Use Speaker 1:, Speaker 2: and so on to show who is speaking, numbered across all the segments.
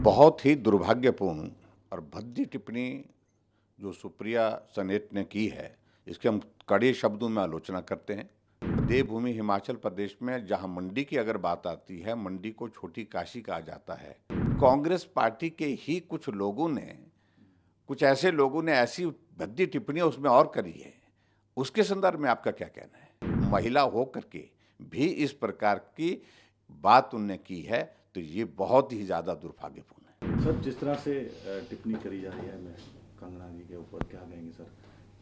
Speaker 1: बहुत ही दुर्भाग्यपूर्ण और भद्दी टिप्पणी जो सुप्रिया सनेट ने की है, इसके हम कड़े शब्दों में आलोचना करते हैं। देवभूमि हिमाचल प्रदेश में जहां मंडी की अगर बात आती है, मंडी को छोटी काशी कहा जाता है। कांग्रेस पार्टी के ही कुछ ऐसे लोगों ने ऐसी भद्दी टिप्पणियां उसमें और करी है। उसके संदर्भ में आपका क्या कहना है? महिला हो करके भी इस प्रकार की बात उनने की है, तो ये बहुत ही ज़्यादा दुर्भाग्यपूर्ण है।
Speaker 2: सर, जिस तरह से टिप्पणी करी जा रही है मैं कंगना जी के ऊपर, क्या कहेंगे सर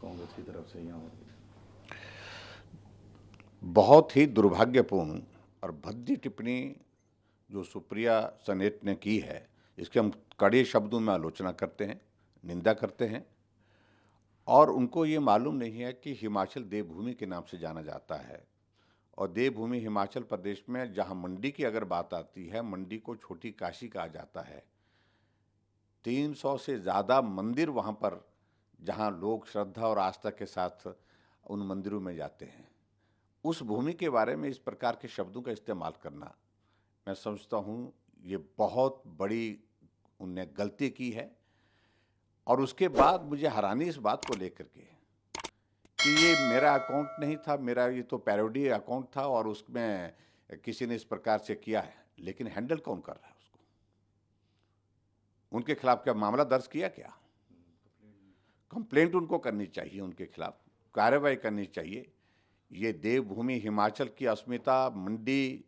Speaker 2: कांग्रेस की तरफ से यहाँ पर?
Speaker 1: बहुत ही दुर्भाग्यपूर्ण और भद्दी टिप्पणी जो सुप्रिया सनेट ने की है, इसके हम कड़े शब्दों में आलोचना करते हैं, निंदा करते हैं। और उनको ये मालूम नहीं है कि हिमाचल देवभूमि के नाम से जाना जाता है, और देवभूमि हिमाचल प्रदेश में जहां मंडी की अगर बात आती है, मंडी को छोटी काशी कहा जाता है। 300 से ज़्यादा मंदिर वहां पर, जहां लोग श्रद्धा और आस्था के साथ उन मंदिरों में जाते हैं, उस भूमि के बारे में इस प्रकार के शब्दों का इस्तेमाल करना, मैं समझता हूँ ये बहुत बड़ी उनने गलती की है। और उसके बाद मुझे हैरानी इस बात को लेकर के कि ये मेरा अकाउंट नहीं था, मेरा ये तो पैरोडी अकाउंट था और उसमें किसी ने इस प्रकार से किया है, लेकिन हैंडल कौन कर रहा है उसको? उनके खिलाफ क्या मामला दर्ज किया? क्या कंप्लेंट उनको करनी चाहिए, उनके खिलाफ कार्रवाई करनी चाहिए। ये देवभूमि हिमाचल की अस्मिता, मंडी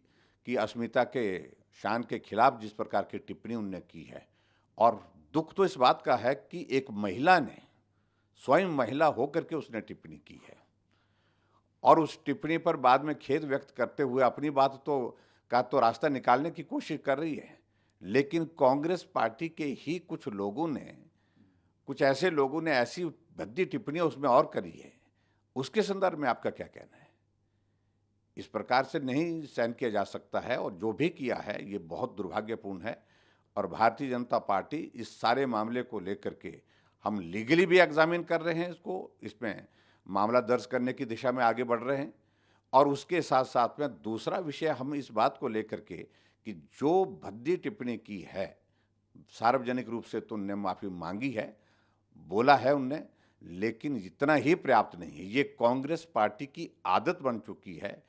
Speaker 1: की अस्मिता के शान के खिलाफ जिस प्रकार की टिप्पणी उनने की है, और दुख तो इस बात का है कि एक महिला ने, स्वयं महिला होकर के उसने टिप्पणी की है, और उस टिप्पणी पर बाद में खेद व्यक्त करते हुए अपनी बात का तो रास्ता निकालने की कोशिश कर रही है। लेकिन कांग्रेस पार्टी के ही कुछ ऐसे लोगों ने ऐसी भद्दी टिप्पणियां उसमें और करी है। उसके संदर्भ में आपका क्या कहना है? इस प्रकार से नहीं सहन किया जा सकता है, और जो भी किया है ये बहुत दुर्भाग्यपूर्ण है। और भारतीय जनता पार्टी इस सारे मामले को लेकर के, हम लीगली भी एग्जामिन कर रहे हैं इसको, इसमें मामला दर्ज करने की दिशा में आगे बढ़ रहे हैं। और उसके साथ साथ में दूसरा विषय हम इस बात को लेकर के कि जो भद्दी टिप्पणी की है, सार्वजनिक रूप से तो उनने माफ़ी मांगी है, बोला है उनने, लेकिन इतना ही पर्याप्त नहीं है। ये कांग्रेस पार्टी की आदत बन चुकी है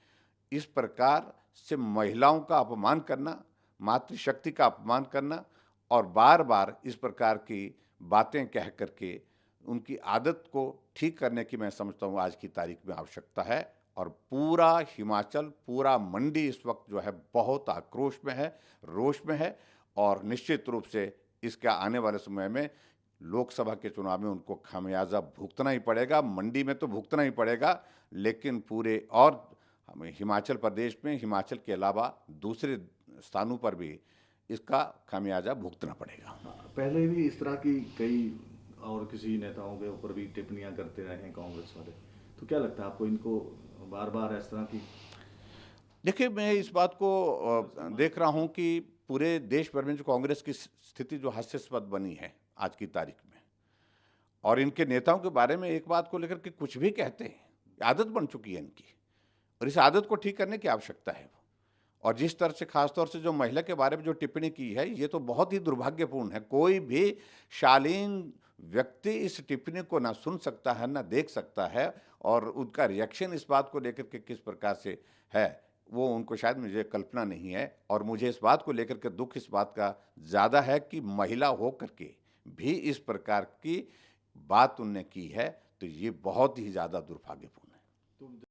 Speaker 1: इस प्रकार से महिलाओं का अपमान करना, मातृशक्ति का अपमान करना, और बार बार इस प्रकार की बातें कह करके उनकी आदत को ठीक करने की मैं समझता हूँ आज की तारीख में आवश्यकता है। और पूरा हिमाचल, पूरा मंडी इस वक्त जो है बहुत आक्रोश में है, रोष में है, और निश्चित रूप से इसका आने वाले समय में लोकसभा के चुनाव में उनको खामियाजा भुगतना ही पड़ेगा। मंडी में तो भुगतना ही पड़ेगा, लेकिन पूरे और हमें हिमाचल प्रदेश में, हिमाचल के अलावा दूसरे स्थानों पर भी इसका खामियाजा भुगतना पड़ेगा।
Speaker 2: पहले भी इस तरह की कई और किसी नेताओं के ऊपर भी टिप्पणियां करते रहे हैं कांग्रेस वाले, तो क्या लगता है आपको इनको बार बार इस तरह की?
Speaker 1: देखिए, मैं इस बात को देख रहा हूं कि पूरे देश भर में जो कांग्रेस की स्थिति जो हास्यास्पद बनी है आज की तारीख में, और इनके नेताओं के बारे में एक बात को लेकर के कुछ भी कहते हैं, आदत बन चुकी है इनकी, और इस आदत को ठीक करने की आवश्यकता है। और जिस तरह से खासतौर से जो महिला के बारे में जो टिप्पणी की है, ये तो बहुत ही दुर्भाग्यपूर्ण है। कोई भी शालीन व्यक्ति इस टिप्पणी को ना सुन सकता है, ना देख सकता है, और उनका रिएक्शन इस बात को लेकर के किस प्रकार से है, वो उनको शायद, मुझे कल्पना नहीं है। और मुझे इस बात को लेकर के दुख इस बात का ज़्यादा है कि महिला हो करके भी इस प्रकार की बात उनने की है, तो ये बहुत ही ज़्यादा दुर्भाग्यपूर्ण है।